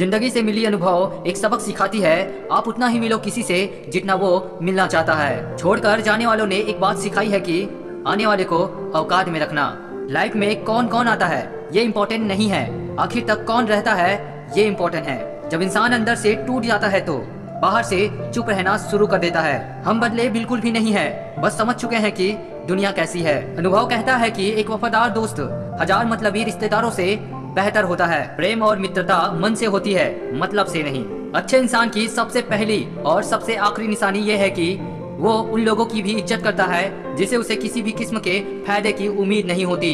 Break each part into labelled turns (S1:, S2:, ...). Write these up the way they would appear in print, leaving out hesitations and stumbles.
S1: जिंदगी से मिली अनुभव एक सबक सिखाती है। आप उतना ही मिलो किसी से जितना वो मिलना चाहता है। छोड़कर जाने वालों ने एक बात सिखाई है कि आने वाले को औकात में रखना। लाइफ में कौन कौन आता है ये इम्पोर्टेंट नहीं है, आखिर तक कौन रहता है ये इम्पोर्टेंट है। जब इंसान अंदर से टूट जाता है तो बाहर से चुप रहना शुरू कर देता है। हम बदले बिल्कुल भी नहीं है, बस समझ चुके हैं कि दुनिया कैसी है। अनुभव कहता है कि एक वफादार दोस्त हजार मतलबी रिश्तेदारों से बेहतर होता है। प्रेम और मित्रता मन से होती है, मतलब से नहीं। अच्छे इंसान की सबसे पहली और सबसे आखिरी निशानी ये है कि वो उन लोगों की भी इज्जत करता है जिसे उसे किसी भी किस्म के फायदे की उम्मीद नहीं होती।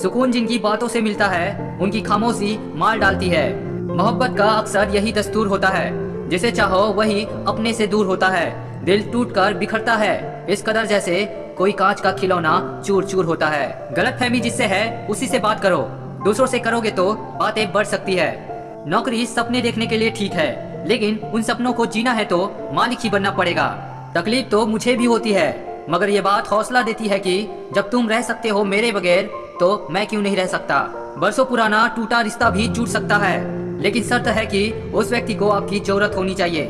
S1: सुकून जिनकी बातों से मिलता है उनकी खामोशी मार डालती है। मोहब्बत का अक्सर यही दस्तूर होता है, जिसे चाहो वही अपने से दूर होता है। दिल टूटकर बिखरता है इस कदर जैसे कोई कांच का खिलौना चूर चूर होता है। गलतफहमी जिससे है उसी से बात करो, दूसरों से करोगे तो बातें बढ़ सकती है। नौकरी सपने देखने के लिए ठीक है, लेकिन उन सपनों को जीना है तो मालिक ही बनना पड़ेगा। तकलीफ तो मुझे भी होती है, मगर ये बात हौसला देती है कि जब तुम रह सकते हो मेरे बगैर तो मैं क्यों नहीं रह सकता। बरसों पुराना टूटा रिश्ता भी जुड़ सकता है, लेकिन शर्त है कि उस व्यक्ति को आपकी जरूरत होनी चाहिए।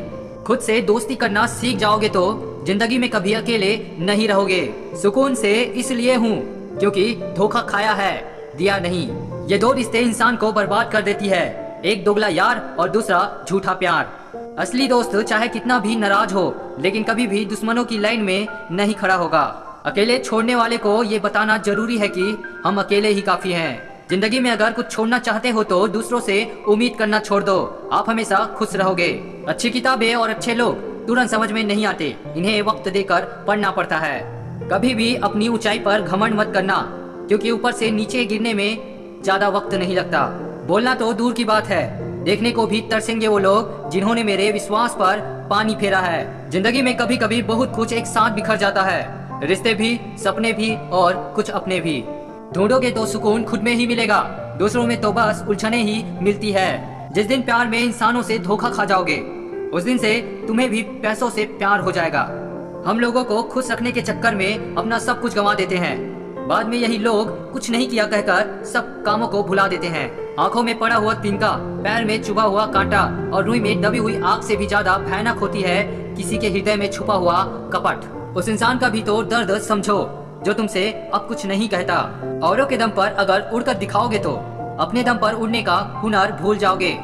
S1: खुद से दोस्ती करना सीख जाओगे तो जिंदगी में कभी अकेले नहीं रहोगे। सुकून से इसलिए हूँ क्योंकि धोखा खाया है, दिया नहीं। ये दो रिश्ते इंसान को बर्बाद कर देती है, एक दोगला यार और दूसरा झूठा प्यार। असली दोस्त चाहे कितना भी नाराज हो, लेकिन कभी भी दुश्मनों की लाइन में नहीं खड़ा होगा। अकेले छोड़ने वाले को ये बताना जरूरी है कि हम अकेले ही काफी हैं। जिंदगी में अगर कुछ छोड़ना चाहते हो तो दूसरों से उम्मीद करना छोड़ दो, आप हमेशा खुश रहोगे। अच्छी किताबें और अच्छे लोग तुरंत समझ में नहीं आते, इन्हें वक्त देकर पढ़ना पड़ता है। कभी भी अपनी ऊंचाई पर घमंड मत करना, क्योंकि ऊपर से नीचे गिरने में ज्यादा वक्त नहीं लगता। बोलना तो दूर की बात है, देखने को भी तरसेंगे वो लोग जिन्होंने मेरे विश्वास पर पानी फेरा है। जिंदगी में कभी कभी बहुत कुछ एक साथ बिखर जाता है, रिश्ते भी, सपने भी और कुछ अपने भी। ढूंढोगे तो सुकून खुद में ही मिलेगा, दूसरों में तो बस उलझने ही मिलती है। जिस दिन प्यार में इंसानों से धोखा खा जाओगे उस दिन से तुम्हें भी पैसों से प्यार हो जाएगा। हम लोगों को खुश रखने के चक्कर में अपना सब कुछ गंवा देते हैं, बाद में यही लोग कुछ नहीं किया कहकर सब कामों को भुला देते हैं। आंखों में पड़ा हुआ तिनका, पैर में चुभा हुआ कांटा और रुई में दबी हुई आग से भी ज्यादा भयानक होती है किसी के हृदय में छुपा हुआ कपट। उस इंसान का भी तो दर्द समझो जो तुमसे अब कुछ नहीं कहता। औरों के दम पर अगर उड़कर दिखाओगे तो अपने दम पर उड़ने का हुनर भूल जाओगे।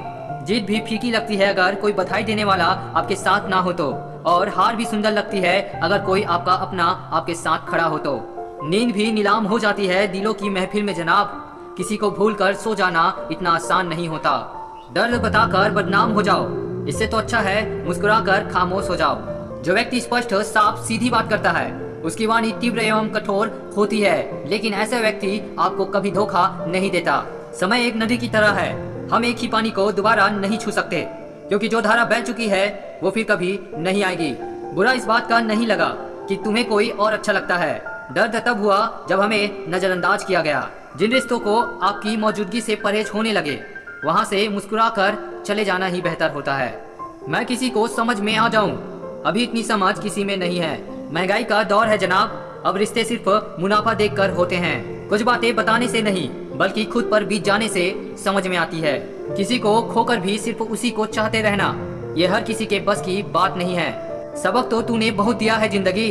S1: जीत भी फीकी लगती है अगर कोई बधाई देने वाला आपके साथ ना हो तो, और हार भी सुंदर लगती है अगर कोई आपका अपना आपके साथ खड़ा हो तो। नींद भी नीलाम हो जाती है दिलों की महफिल में जनाब, किसी को भूल कर सो जाना इतना आसान नहीं होता। दर्द बताकर बदनाम हो जाओ, इससे तो अच्छा है मुस्कुराकर खामोश हो जाओ। जो व्यक्ति स्पष्ट साफ सीधी बात करता है उसकी वाणी तीव्र एवं कठोर होती है, लेकिन ऐसा व्यक्ति आपको कभी धोखा नहीं देता। समय एक नदी की तरह है, हम एक ही पानी को दोबारा नहीं छू सकते, क्योंकि जो धारा बह चुकी है वो फिर कभी नहीं आएगी। बुरा इस बात का नहीं लगा कि तुम्हें कोई और अच्छा लगता है, दर्द तब हुआ जब हमें नजरअंदाज किया गया। जिन रिश्तों को आपकी मौजूदगी से परहेज होने लगे वहाँ से मुस्कुराकर चले जाना ही बेहतर होता है। मैं किसी को समझ में आ जाऊं, अभी इतनी समझ किसी में नहीं है। महंगाई का दौर है जनाब, अब रिश्ते सिर्फ मुनाफा देखकर होते हैं। कुछ बातें बताने से नहीं बल्कि खुद पर बीत जाने से समझ में आती है। किसी को खोकर भी सिर्फ उसी को चाहते रहना ये हर किसी के बस की बात नहीं है। सबक तो तूने बहुत दिया है जिंदगी,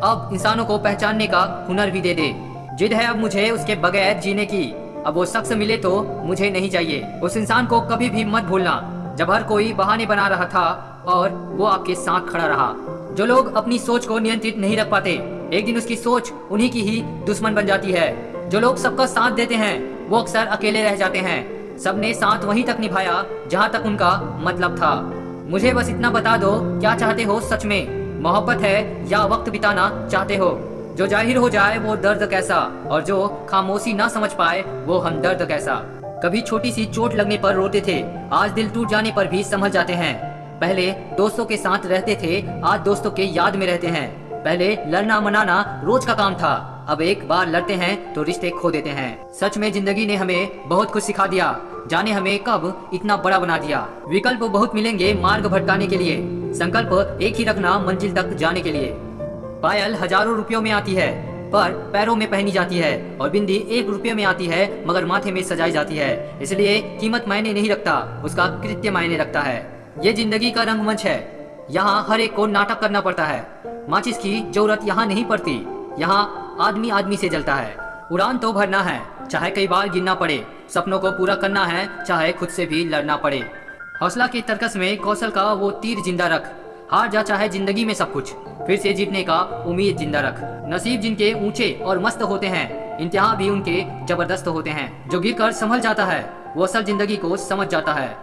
S1: अब इंसानों को पहचानने का हुनर भी दे दे। जिद है अब मुझे उसके बगैर जीने की, अब वो शख्स मिले तो मुझे नहीं चाहिए। उस इंसान को कभी भी मत भूलना जब हर कोई बहाने बना रहा था और वो आपके साथ खड़ा रहा। जो लोग अपनी सोच को नियंत्रित नहीं रख पाते एक दिन उसकी सोच उन्हीं की ही दुश्मन बन जाती है। जो लोग सबका साथ देते हैं वो अक्सर अकेले रह जाते हैं। सबने साथ वहीं तक निभाया जहां तक उनका मतलब था। मुझे बस इतना बता दो, क्या चाहते हो सच में, मोहब्बत है या वक्त बिताना चाहते हो? जो जाहिर हो जाए वो दर्द कैसा, और जो खामोशी ना समझ पाए वो हमदर्द कैसा। कभी छोटी सी चोट लगने पर रोते थे, आज दिल टूट जाने पर भी समझ जाते हैं। पहले दोस्तों के साथ रहते थे, आज दोस्तों के याद में रहते हैं। पहले लड़ना मनाना रोज का काम था, अब एक बार लड़ते हैं तो रिश्ते खो देते हैं। सच में जिंदगी ने हमें बहुत कुछ सिखा दिया, जाने हमें कब इतना बड़ा बना दिया। विकल्प बहुत मिलेंगे मार्ग भटकाने के लिए, संकल्प एक ही रखना मंजिल तक जाने के लिए। पायल हजारों रुपयों में आती है, पर पैरों में पहनी जाती है और बिंदी 1 रुपये में आती है मगर माथे में सजाई जाती है। इसलिए कीमत मायने नहीं रखता, उसका कृत्य मायने रखता है। ये जिंदगी का रंगमंच है, यहाँ हर एक को नाटक करना पड़ता है। माचिस की जरूरत यहाँ नहीं पड़ती, यहाँ आदमी आदमी से जलता है। उड़ान तो भरना है, चाहे कई बार गिरना पड़े, सपनों को पूरा करना है, चाहे खुद से भी लड़ना पड़े। हौसला के तर्कस में कौशल का वो तीर जिंदा रख, हार जा चाहे जिंदगी में सब कुछ, फिर से जीतने का उम्मीद जिंदा रख। नसीब जिनके ऊंचे और मस्त होते हैं, इम्तिहान भी उनके जबरदस्त होते हैं। जो गिरकर संभल जाता है वो असल जिंदगी को समझ जाता है।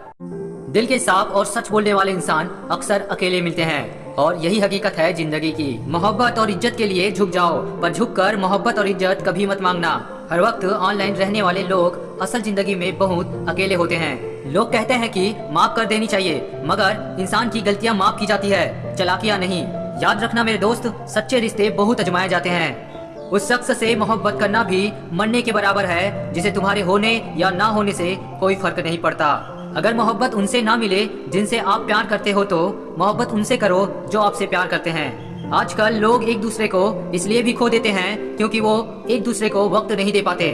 S1: दिल के साफ और सच बोलने वाले इंसान अक्सर अकेले मिलते हैं और यही हकीकत है जिंदगी की। मोहब्बत और इज्जत के लिए झुक जाओ, पर झुककर मोहब्बत और इज्जत कभी मत मांगना। हर वक्त ऑनलाइन रहने वाले लोग असल जिंदगी में बहुत अकेले होते हैं। लोग कहते हैं कि माफ कर देनी चाहिए, मगर इंसान की गलतियां माफ की जाती है, चालाकियां नहीं। याद रखना मेरे दोस्त, सच्चे रिश्ते बहुत आजमाए जाते हैं। उस शख्स से मोहब्बत करना भी मरने के बराबर है जिसे तुम्हारे होने या ना होने से कोई फर्क नहीं पड़ता। अगर मोहब्बत उनसे ना मिले जिनसे आप प्यार करते हो, तो मोहब्बत उनसे करो जो आपसे प्यार करते हैं। आजकल लोग एक दूसरे को इसलिए भी खो देते हैं क्योंकि वो एक दूसरे को वक्त नहीं दे पाते।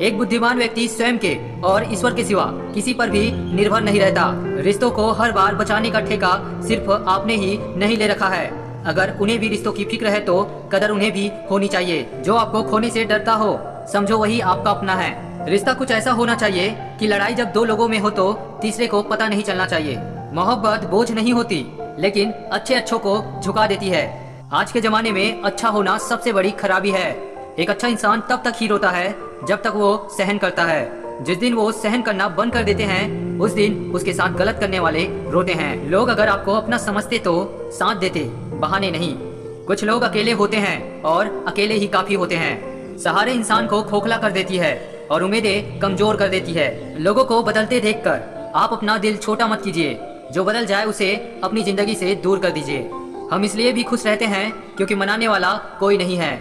S1: एक बुद्धिमान व्यक्ति स्वयं के और ईश्वर के सिवा किसी पर भी निर्भर नहीं रहता। रिश्तों को हर बार बचाने का ठेका सिर्फ आपने ही नहीं ले रखा है। अगर उन्हें भी रिश्तों की फिक्र है तो कदर उन्हें भी होनी चाहिए। जो आपको खोने से डरता हो, समझो वही आपका अपना है। रिश्ता कुछ ऐसा होना चाहिए कि लड़ाई जब 2 लोगों में हो तो तीसरे को पता नहीं चलना चाहिए। मोहब्बत बोझ नहीं होती, लेकिन अच्छों को झुका देती है। आज के जमाने में अच्छा होना सबसे बड़ी खराबी है। एक अच्छा इंसान तब तक ही रोता है जब तक वो सहन करता है। जिस दिन वो सहन करना बंद कर देते हैं, उस दिन उसके साथ गलत करने वाले रोते हैं। लोग अगर आपको अपना समझते तो साथ देते, बहाने नहीं। कुछ लोग अकेले होते हैं और अकेले ही काफी होते हैं। सहारे इंसान को खोखला कर देती है और उम्मीदें कमजोर कर देती है। लोगों को बदलते देखकर आप अपना दिल छोटा मत कीजिए। जो बदल जाए उसे अपनी जिंदगी से दूर कर दीजिए। हम इसलिए भी खुश रहते हैं क्योंकि मनाने वाला कोई नहीं है।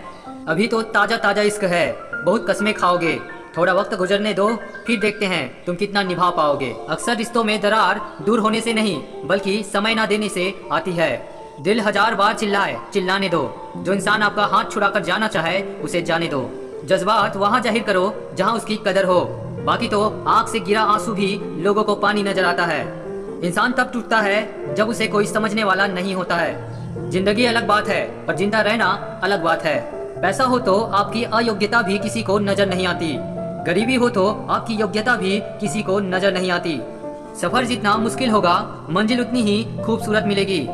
S1: अभी तो ताजा ताजा इश्क है, बहुत कस्में खाओगे। थोड़ा वक्त गुजरने दो, फिर देखते हैं तुम कितना निभा पाओगे। अक्सर रिश्तों में दरार दूर होने से नहीं बल्कि समय ना देने से आती है। दिल 1000 बार चिल्लाए, चिल्लाने दो। जो इंसान आपका हाथ छुड़ाकर जाना चाहे उसे जाने दो। जज्बात वहाँ जाहिर करो जहाँ उसकी कदर हो, बाकी तो आँख से गिरा आंसू भी लोगों को पानी नजर आता है। इंसान तब टूटता है जब उसे कोई समझने वाला नहीं होता है। जिंदगी अलग बात है पर जिंदा रहना अलग बात है। पैसा हो तो आपकी अयोग्यता भी किसी को नजर नहीं आती। गरीबी हो तो आपकी योग्यता भी किसी को नजर नहीं आती। सफर जितना मुश्किल होगा, मंजिल उतनी ही खूबसूरत मिलेगी।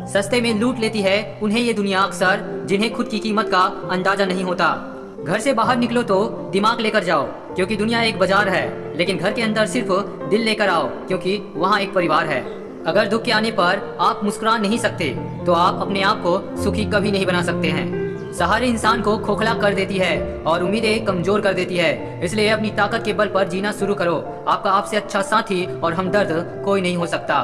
S1: सस्ते में लूट लेती है उन्हें ये दुनिया अक्सर, जिन्हें खुद की कीमत का अंदाजा नहीं होता। घर से बाहर निकलो तो दिमाग लेकर जाओ, क्योंकि दुनिया एक बाजार है। लेकिन घर के अंदर सिर्फ दिल लेकर आओ, क्योंकि वहाँ एक परिवार है। अगर दुख के आने पर आप मुस्कुरा नहीं सकते तो आप अपने आप को सुखी कभी नहीं बना सकते हैं। सहारे इंसान को खोखला कर देती है और उम्मीदें कमजोर कर देती है। इसलिए अपनी ताकत के बल पर जीना शुरू करो। आपका आपसे अच्छा साथी और हमदर्द कोई नहीं हो सकता।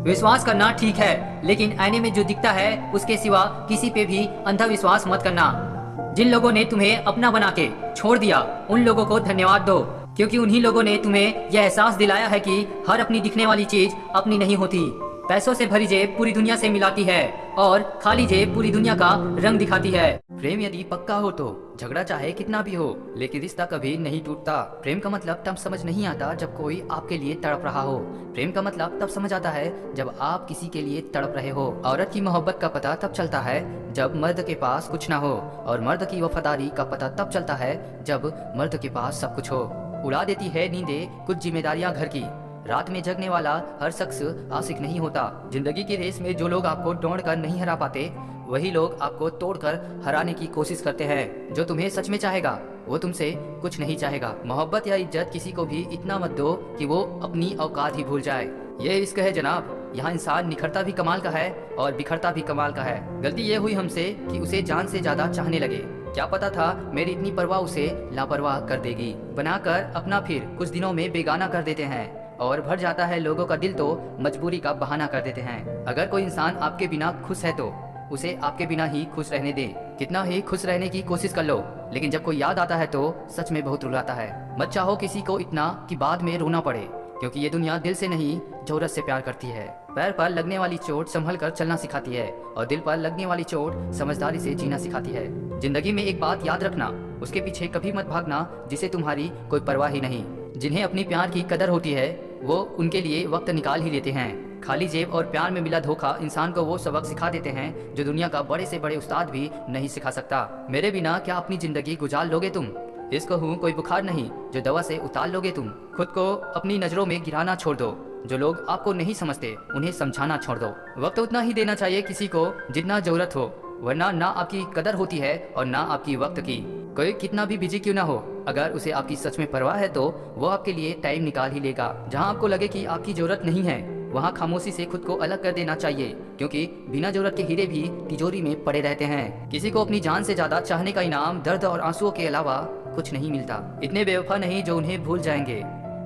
S1: विश्वास करना ठीक है, लेकिन आईने में जो दिखता है उसके सिवा किसी पे भी अंधविश्वास मत करना। जिन लोगों ने तुम्हें अपना बना के छोड़ दिया, उन लोगों को धन्यवाद दो, क्योंकि उन्हीं लोगों ने तुम्हें यह एहसास दिलाया है कि हर अपनी दिखने वाली चीज अपनी नहीं होती। पैसों से भरी जेब पूरी दुनिया से मिलाती है और खाली जेब पूरी दुनिया का रंग दिखाती है। प्रेम यदि पक्का हो तो झगड़ा चाहे कितना भी हो, लेकिन रिश्ता कभी नहीं टूटता। प्रेम का मतलब तब समझ नहीं आता जब कोई आपके लिए तड़प रहा हो। प्रेम का मतलब तब समझ आता है जब आप किसी के लिए तड़प रहे हो। औरत की मोहब्बत का पता तब चलता है जब मर्द के पास कुछ ना हो, और मर्द की वफादारी का पता तब चलता है जब मर्द के पास सब कुछ हो। उड़ा देती है नींदें कुछ जिम्मेदारियां घर की। रात में जगने वाला हर शख्स आशिक नहीं होता। जिंदगी की रेस में जो लोग आपको दौड़ कर नहीं हरा पाते, वही लोग आपको तोड़कर हराने की कोशिश करते हैं। जो तुम्हें सच में चाहेगा वो तुमसे कुछ नहीं चाहेगा। मोहब्बत या इज्जत किसी को भी इतना मत दो कि वो अपनी औकात ही भूल जाए। ये इश्क है जनाब, यहाँ इंसान निखरता भी कमाल का है और बिखरता भी कमाल का है। गलती ये हुई हमसे कि उसे जान से ज्यादा चाहने लगे। क्या पता था मेरी इतनी परवाह उसे लापरवाह कर देगी। बनाकर अपना फिर कुछ दिनों में बेगाना कर देते हैं और भर जाता है लोगों का दिल तो मजबूरी का बहाना कर देते हैं। अगर कोई इंसान आपके बिना खुश है तो उसे आपके बिना ही खुश रहने दे। कितना ही खुश रहने की कोशिश कर लो, लेकिन जब कोई याद आता है तो सच में बहुत रुलाता है। मत चाहो किसी को इतना कि बाद में रोना पड़े, क्योंकि ये दुनिया दिल से नहीं जरूरत से प्यार करती है। पैर पर लगने वाली चोट संभल कर चलना सिखाती है और दिल पर लगने वाली चोट समझदारी से जीना सिखाती है। जिंदगी में एक बात याद रखना, उसके पीछे कभी मत भागना जिसे तुम्हारी कोई परवाह ही नहीं। जिन्हें अपनी प्यार की कदर होती है वो उनके लिए वक्त निकाल ही लेते हैं। खाली जेब और प्यार में मिला धोखा इंसान को वो सबक सिखा देते हैं जो दुनिया का बड़े से बड़े उस्ताद भी नहीं सिखा सकता। मेरे बिना क्या अपनी जिंदगी गुजार लोगे तुम? इसको हूँ कोई बुखार नहीं जो दवा से उतार लोगे तुम। खुद को अपनी नजरों में गिराना छोड़ दो, जो लोग आपको नहीं समझते उन्हें समझाना छोड़ दो। वक्त उतना ही देना चाहिए किसी को जितना जरूरत हो, वरना ना आपकी कदर होती है और ना आपकी वक्त की। कोई कितना भी बिजी क्यों ना हो, अगर उसे आपकी सच में परवाह है तो वो आपके लिए टाइम निकाल ही लेगा। जहाँ आपको लगे कि आपकी जरूरत नहीं है वहाँ खामोशी से खुद को अलग कर देना चाहिए, क्योंकि बिना जरूरत के हीरे भी तिजोरी में पड़े रहते हैं। किसी को अपनी जान से ज्यादा चाहने का इनाम दर्द और आंसुओं के अलावा कुछ नहीं मिलता। इतने बेवफा नहीं जो उन्हें भूल जाएंगे।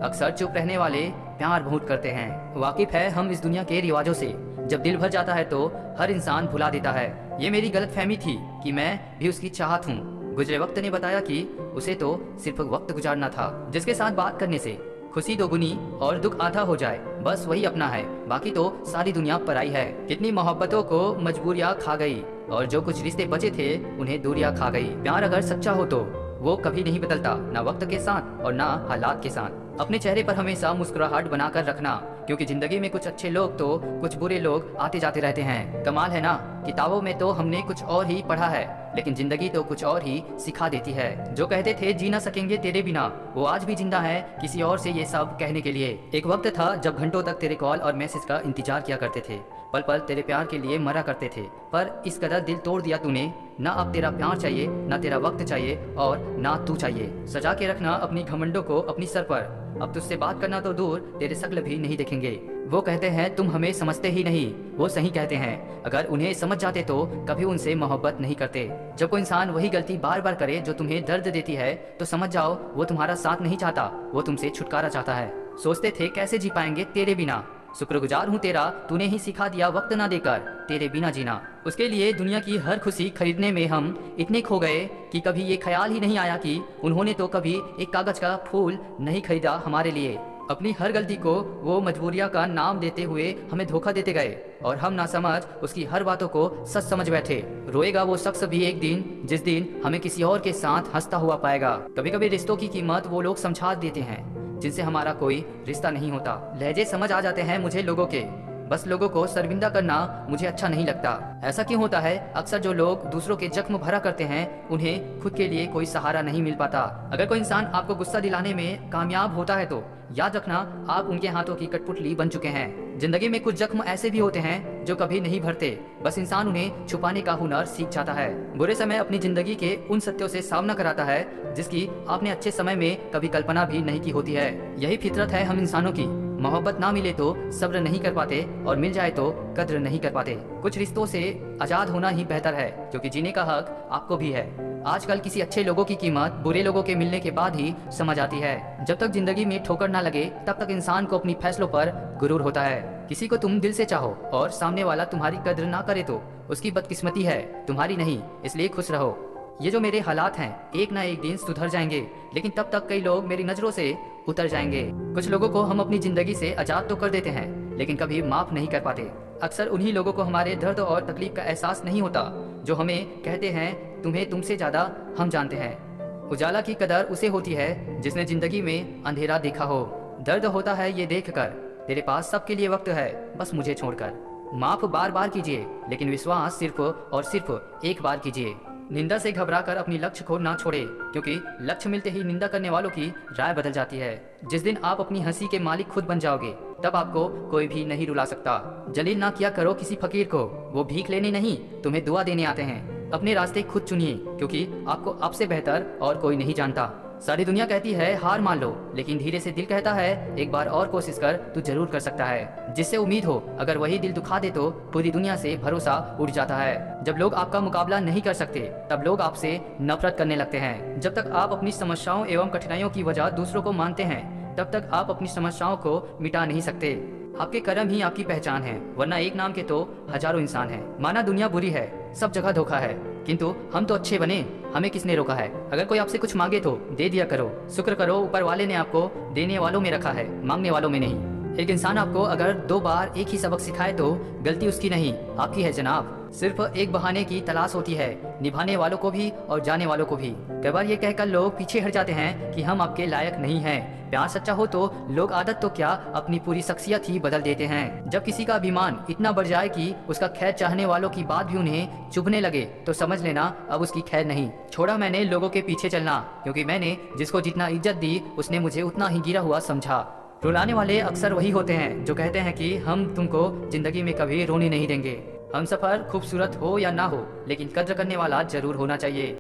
S1: अक्सर चुप रहने वाले प्यार बहुत करते हैं। वाकिफ है हम इस दुनिया के रिवाजों से, जब दिल भर जाता है तो हर इंसान भुला देता है। ये मेरी गलतफहमी थी कि मैं भी उसकी चाहत हूँ। गुजरे वक्त ने बताया कि उसे तो सिर्फ वक्त गुजारना था, जिसके साथ बात करने से खुशी दोगुनी और दुख आधा हो जाए, बस वही अपना है, बाकी तो सारी दुनिया पराई है। कितनी मोहब्बतों को मजबूरियाँ खा गई और जो कुछ रिश्ते बचे थे उन्हें दूरियां खा गई। प्यार अगर सच्चा हो तो वो कभी नहीं बदलता, ना वक्त के साथ और ना हालात के साथ। अपने चेहरे पर हमेशा मुस्कुराहट बनाकर रखना, क्योंकि जिंदगी में कुछ अच्छे लोग तो कुछ बुरे लोग आते जाते रहते हैं। कमाल है ना, किताबों में तो हमने कुछ और ही पढ़ा है, लेकिन जिंदगी तो कुछ और ही सिखा देती है। जो कहते थे जी ना सकेंगे तेरे बिना, वो आज भी जिंदा है किसी और से ये सब कहने के लिए। एक वक्त था जब घंटों तक तेरे कॉल और मैसेज का इंतजार किया करते थे, पल पल तेरे प्यार के लिए मरा करते थे, पर इस कदर दिल तोड़ दिया तूने। ना अब तेरा प्यार चाहिए, ना तेरा वक्त चाहिए और ना तू चाहिए। सजा के रखना अपनी घमंडों को अपनी सर पर। अब तुझसे बात करना तो दूर, तेरे शक्ल भी नहीं देखेंगे। वो कहते हैं तुम हमें समझते ही नहीं, वो सही कहते हैं। अगर उन्हें समझ जाते तो कभी उनसे मोहब्बत नहीं करते। जब कोई इंसान वही गलती बार बार करे जो तुम्हें दर्द देती है, तो समझ जाओ वो तुम्हारा साथ नहीं चाहता, वो तुमसे छुटकारा चाहता है। सोचते थे कैसे जी पाएंगे तेरे बिना, शुक्रगुजार हूँ तेरा, तूने ही सिखा दिया वक्त ना देकर तेरे बिना जीना। उसके लिए दुनिया की हर खुशी खरीदने में हम इतने खो गए कि कभी ये ख्याल ही नहीं आया कि उन्होंने तो कभी एक कागज का फूल नहीं खरीदा हमारे लिए। अपनी हर गलती को वो मजबूरियां का नाम देते हुए हमें धोखा देते गए और हम ना समझ उसकी हर बातों को सच समझ बैठे। रोएगा वो शख्स भी एक दिन जिस दिन हमें किसी और के साथ हंसता हुआ पाएगा। कभी कभी रिश्तों की कीमत वो लोग समझा देते हैं जिनसे हमारा कोई रिश्ता नहीं होता। लहजे समझ आ जाते हैं मुझे लोगों के, बस लोगों को शर्मिंदा करना मुझे अच्छा नहीं लगता। ऐसा क्यों होता है? अक्सर जो लोग दूसरों के जख्म भरा करते हैं उन्हें खुद के लिए कोई सहारा नहीं मिल पाता। अगर कोई इंसान आपको गुस्सा दिलाने में कामयाब होता है तो याद रखना आप उनके हाथों की कठपुतली बन चुके हैं। जिंदगी में कुछ जख्म ऐसे भी होते हैं जो कभी नहीं भरते, बस इंसान उन्हें छुपाने का हुनर सीख जाता है। बुरे समय अपनी जिंदगी के उन सत्यों से सामना कराता है जिसकी आपने अच्छे समय में कभी कल्पना भी नहीं की होती है। यही फितरत है हम इंसानों की। मोहब्बत ना मिले तो सब्र नहीं कर पाते और मिल जाए तो कद्र नहीं कर पाते। कुछ रिश्तों से आजाद होना ही बेहतर है, क्योंकि जीने का हक आपको भी है। आजकल किसी अच्छे लोगों की कीमत बुरे लोगों के मिलने के बाद ही समझ आती है। जब तक जिंदगी में ठोकर ना लगे तब तक इंसान को अपनी फैसलों पर गुरूर होता है। किसी को तुम दिल से चाहो और सामने वाला तुम्हारी कद्र ना करे तो उसकी बदकिस्मती है, तुम्हारी नहीं। इसलिए खुश रहो। ये जो मेरे हालात हैं एक ना एक दिन सुधर जाएंगे, लेकिन तब तक कई लोग मेरी नजरों से उतर जाएंगे। कुछ लोगों को हम अपनी जिंदगी से आजाद तो कर देते हैं, लेकिन कभी माफ नहीं कर पाते। अक्सर उन्हीं लोगों को हमारे दर्द और तकलीफ का एहसास नहीं होता जो हमें कहते हैं तुम्हें तुमसे ज्यादा हम जानते हैं। उजाला की कदर उसे होती है जिसने जिंदगी में अंधेरा देखा हो। दर्द होता है ये देख कर तेरे पास सबके लिए वक्त है, बस मुझे छोड़कर। माफ बार बार कीजिए, लेकिन विश्वास सिर्फ और सिर्फ एक बार कीजिए। निंदा से घबराकर अपनी लक्ष्य को ना छोड़े, क्योंकि लक्ष्य मिलते ही निंदा करने वालों की राय बदल जाती है। जिस दिन आप अपनी हंसी के मालिक खुद बन जाओगे तब आपको कोई भी नहीं रुला सकता। जलील ना किया करो किसी फकीर को, वो भीख लेने नहीं तुम्हें दुआ देने आते हैं। अपने रास्ते खुद चुनिए, क्योंकि आपको आपसे बेहतर और कोई नहीं जानता। सारी दुनिया कहती है हार मान लो, लेकिन धीरे से दिल कहता है एक बार और कोशिश कर, तू जरूर कर सकता है। जिससे उम्मीद हो अगर वही दिल दुखा दे तो पूरी दुनिया से भरोसा उड़ जाता है। जब लोग आपका मुकाबला नहीं कर सकते तब लोग आपसे नफरत करने लगते हैं। जब तक आप अपनी समस्याओं एवं कठिनाइयों की वजह दूसरों को मानते हैं तब तक आप अपनी समस्याओं को मिटा नहीं सकते। आपके कर्म ही आपकी पहचान है, वरना एक नाम के तो हजारों इंसान हैं। माना दुनिया बुरी है, सब जगह धोखा है, किंतु हम तो अच्छे बने, हमें किसने रोका है। अगर कोई आपसे कुछ मांगे तो दे दिया करो। शुक्र करो ऊपर वाले ने आपको देने वालों में रखा है, मांगने वालों में नहीं। एक इंसान आपको अगर 2 बार एक ही सबक सिखाए तो गलती उसकी नहीं, आपकी है जनाब। सिर्फ एक बहाने की तलाश होती है, निभाने वालों को भी और जाने वालों को भी। कई बार ये कहकर लोग पीछे हट जाते हैं कि हम आपके लायक नहीं हैं। प्यार सच्चा हो तो लोग आदत तो क्या अपनी पूरी शख्सियत ही बदल देते हैं। जब किसी का अभिमान इतना बढ़ जाए कि उसका खैर चाहने वालों की बात भी उन्हें चुभने लगे तो समझ लेना अब उसकी खैर नहीं। छोड़ा मैंने लोगों के पीछे चलना, क्योंकि मैंने जिसको जितना इज्जत दी उसने मुझे उतना ही गिरा हुआ समझा। रुलाने वाले अक्सर वही होते हैं जो कहते हैं कि हम तुमको जिंदगी में कभी रोने नहीं देंगे। हम सफर खूबसूरत हो या ना हो, लेकिन कद्र करने वाला जरूर होना चाहिए।